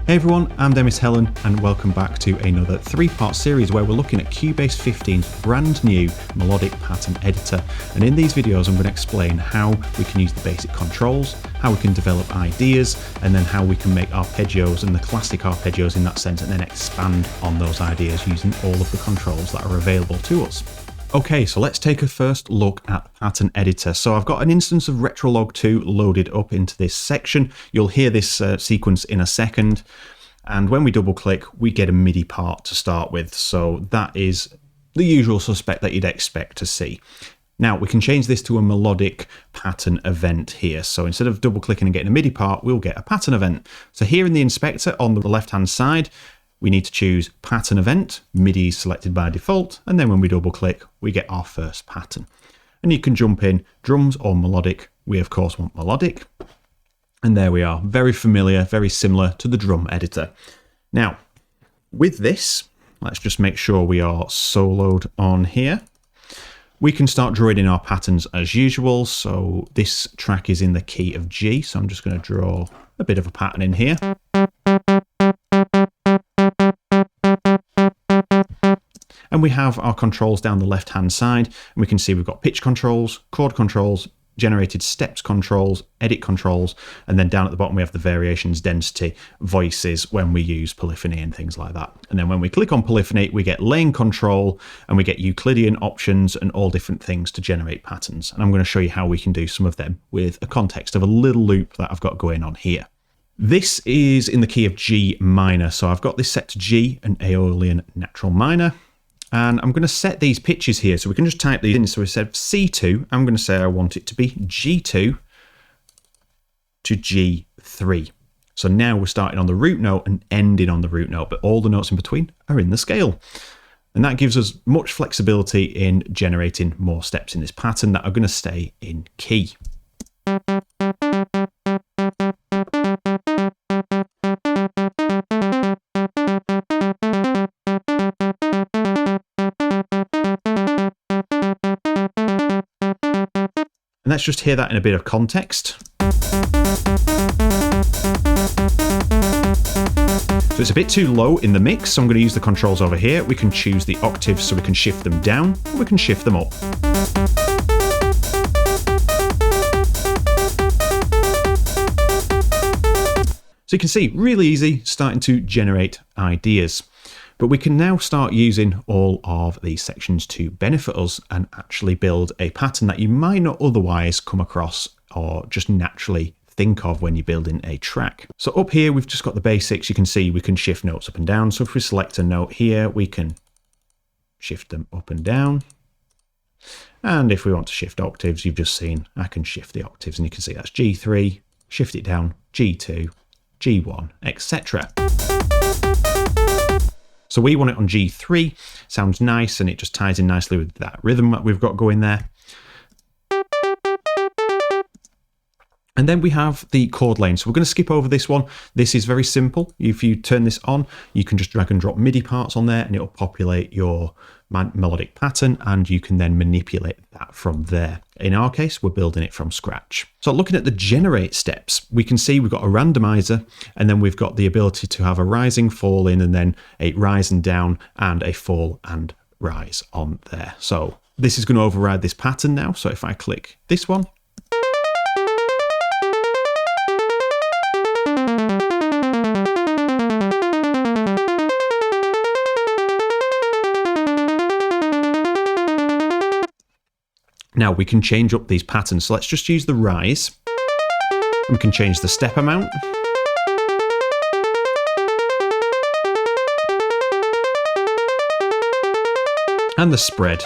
Hey everyone, I'm Demis Hellen and welcome back to another 3-part series where we're looking at Cubase 15's brand new melodic pattern editor. And in these videos I'm going to explain how we can use the basic controls, how we can develop ideas, and then how we can make arpeggios and the classic arpeggios in that sense, and then expand on those ideas using all of the controls that are available to us. Okay, so let's take a first look at the pattern editor. So I've got an instance of Retrolog 2 loaded up into this section. You'll hear this sequence in a second. And when we double click, we get a MIDI part to start with. So that is the usual suspect that you'd expect to see. Now we can change this to a melodic pattern event here. So instead of double clicking and getting a MIDI part, we'll get a pattern event. So here in the inspector on the left-hand side, we need to choose pattern event, MIDI is selected by default, and then when we double click, we get our first pattern. And you can jump in drums or melodic. We of course want melodic. And there we are, very familiar, very similar to the drum editor. Now, with this, let's just make sure we are soloed on here. We can start drawing in our patterns as usual. So this track is in the key of G, so I'm just going to draw a bit of a pattern in here. And we have our controls down the left-hand side, and we can see we've got pitch controls, chord controls, generated steps controls, edit controls, and then down at the bottom we have the variations, density, voices when we use polyphony and things like that. And then when we click on polyphony, we get lane control, and we get Euclidean options and all different things to generate patterns. And I'm going to show you how we can do some of them with a context of a little loop that I've got going on here. This is in the key of G minor, so I've got this set to G, an Aeolian natural minor. And I'm going to set these pitches here, so we can just type these in. So we said C2, I'm going to say I want it to be G2 to G3. So now we're starting on the root note and ending on the root note, but all the notes in between are in the scale. And that gives us much flexibility in generating more steps in this pattern that are going to stay in key. And let's just hear that in a bit of context. So it's a bit too low in the mix, so I'm going to use the controls over here. We can choose the octaves so we can shift them down, or we can shift them up. So you can see, really easy, starting to generate ideas. But we can now start using all of these sections to benefit us and actually build a pattern that you might not otherwise come across or just naturally think of when you're building a track. So up here, we've just got the basics. You can see we can shift notes up and down. So if we select a note here, we can shift them up and down. And if we want to shift octaves, you've just seen I can shift the octaves, and you can see that's G3, shift it down, G2, G1, etc. So we want it on G3, sounds nice, and it just ties in nicely with that rhythm that we've got going there. And then we have the chord lane. So we're going to skip over this one. This is very simple. If you turn this on, you can just drag and drop MIDI parts on there and it'll populate your melodic pattern, and you can then manipulate that from there. In our case, we're building it from scratch. So looking at the generate steps, we can see we've got a randomizer, and then we've got the ability to have a rising, fall in, and then a rise and down, and a fall and rise on there. So this is going to override this pattern now. So if I click this one, now we can change up these patterns. So let's just use the rise. We can change the step amount. And the spread.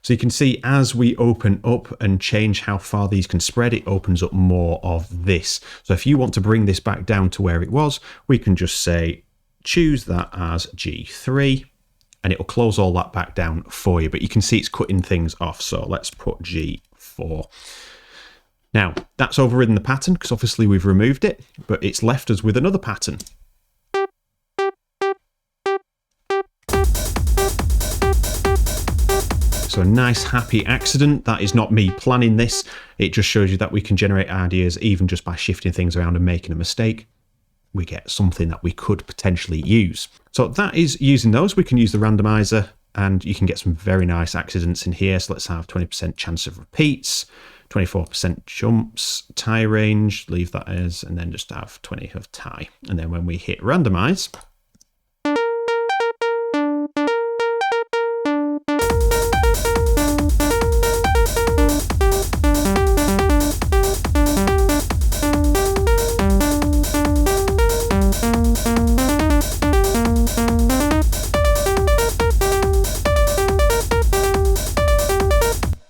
So you can see as we open up and change how far these can spread, it opens up more of this. So if you want to bring this back down to where it was, we can just say, choose that as G3, and it will close all that back down for you. But you can see it's cutting things off. So let's put G4. Now that's overridden the pattern because obviously we've removed it, but it's left us with another pattern. So a nice happy accident. That is not me planning this. It just shows you that we can generate ideas even just by shifting things around and making a mistake. We get something that we could potentially use. So that is using those. We can use the randomizer and you can get some very nice accidents in here. So let's have 20% chance of repeats, 24% jumps, tie range, leave that as, and then just have 20 of tie. And then when we hit randomize,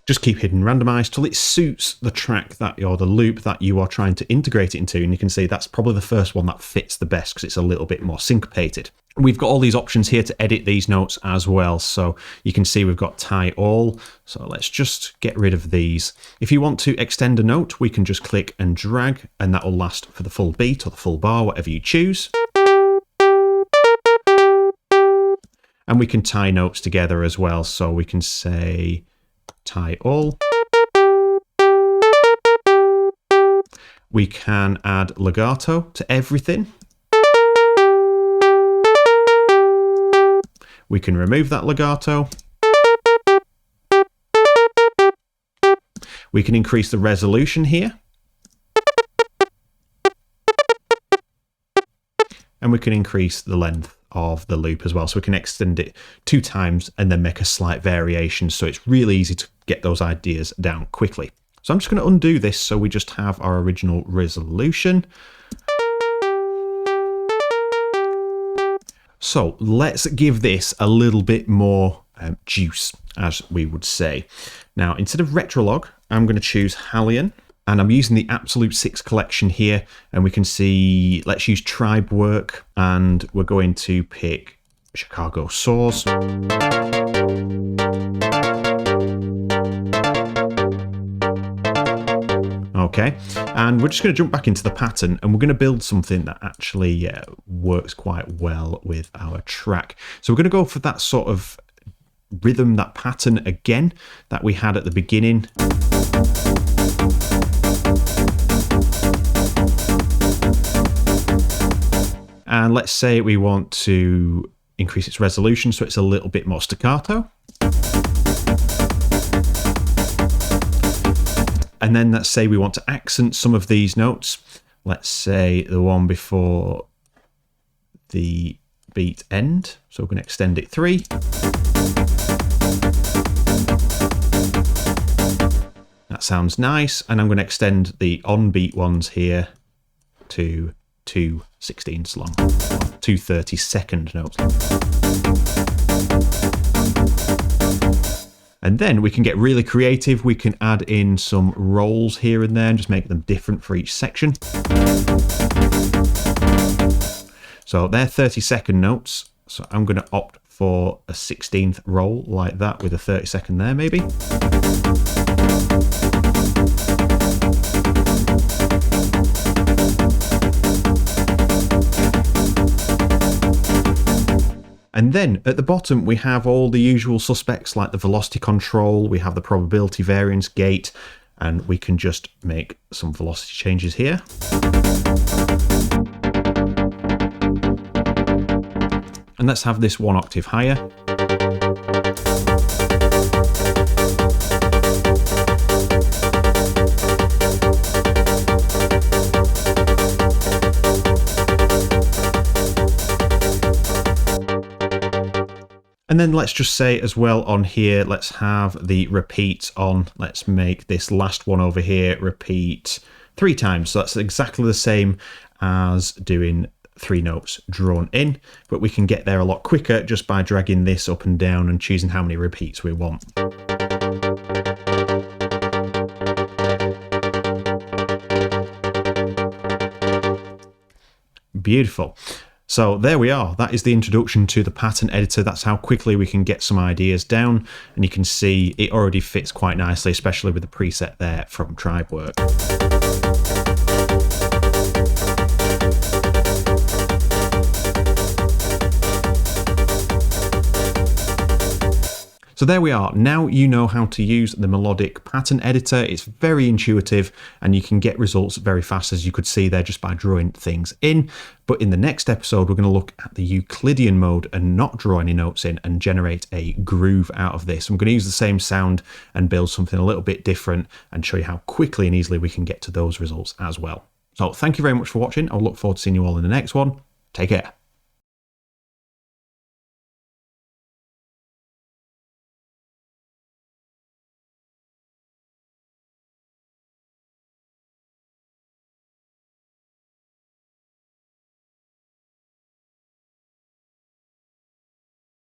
just keep hitting randomize till it suits the track that or the loop that you are trying to integrate it into. And you can see that's probably the first one that fits the best because it's a little bit more syncopated. We've got all these options here to edit these notes as well. So you can see we've got tie all. So let's just get rid of these. If you want to extend a note, we can just click and drag and that will last for the full beat or the full bar, whatever you choose. And we can tie notes together as well. So we can say tie all. We can add legato to everything. We can remove that legato. We can increase the resolution here. And we can increase the length of the loop as well. So we can extend it 2 times and then make a slight variation. So it's really easy to get those ideas down quickly. So I'm just going to undo this so we just have our original resolution. So let's give this a little bit more juice, as we would say. Now, instead of Retrolog, I'm going to choose Hellen. And I'm using the Absolute 6 collection here. And we can see, let's use Tribe Work. And we're going to pick Chicago Soars. Okay, and we're just going to jump back into the pattern and we're going to build something that actually works quite well with our track. So we're going to go for that sort of rhythm, that pattern again that we had at the beginning. And let's say we want to increase its resolution so it's a little bit more staccato. And then let's say we want to accent some of these notes. Let's say the one before the beat end. So we're going to extend it 3. That sounds nice. And I'm going to extend the on beat ones here to 2 16ths long, 2 30-second notes long. And then we can get really creative. We can add in some rolls here and there and just make them different for each section. So they're 30-second notes. So I'm going to opt for a 16th roll like that with a 30-second there maybe. And then at the bottom, we have all the usual suspects like the velocity control, we have the probability variance gate, and we can just make some velocity changes here. And let's have this 1 octave higher. And then let's just say as well on here, let's have the repeat on. Let's make this last one over here repeat 3 times. So that's exactly the same as doing 3 notes drawn in, but we can get there a lot quicker just by dragging this up and down and choosing how many repeats we want. Beautiful. So there we are. That is the introduction to the pattern editor. That's how quickly we can get some ideas down. And you can see it already fits quite nicely, especially with the preset there from Tribe Work. So there we are. Now you know how to use the Melodic pattern editor. It's very intuitive and you can get results very fast, as you could see there, just by drawing things in. But in the next episode, we're going to look at the Euclidean mode and not draw any notes in and generate a groove out of this. I'm going to use the same sound and build something a little bit different and show you how quickly and easily we can get to those results as well. So thank you very much for watching. I'll look forward to seeing you all in the next one. Take care.